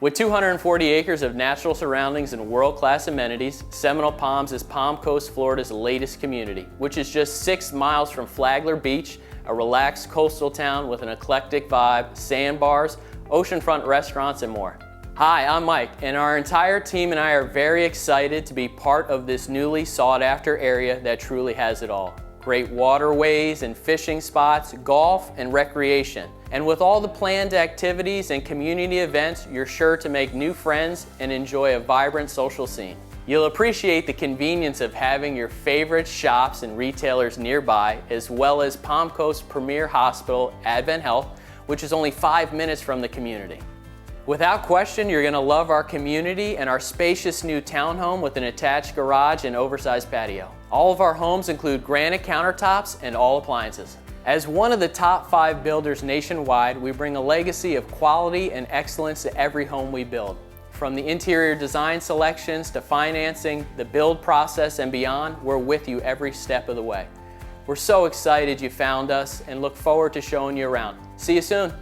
With 240 acres of natural surroundings and world-class amenities, Seminole Palms is Palm Coast, Florida's latest community, which is just 6 miles from Flagler Beach, a relaxed coastal town with an eclectic vibe, sandbars, oceanfront restaurants, and more. Hi, I'm Mike, and our entire team and I are very excited to be part of this newly sought-after area that truly has it all. Great waterways and fishing spots, golf and recreation. And with all the planned activities and community events, you're sure to make new friends and enjoy a vibrant social scene. You'll appreciate the convenience of having your favorite shops and retailers nearby, as well as Palm Coast's premier hospital, Advent Health, which is only 5 minutes from the community. Without question, you're going to love our community and our spacious new townhome with an attached garage and oversized patio. All of our homes include granite countertops and all appliances. As one of the top 5 builders nationwide, we bring a legacy of quality and excellence to every home we build. From the interior design selections to financing, the build process and beyond, we're with you every step of the way. We're so excited you found us and look forward to showing you around. See you soon.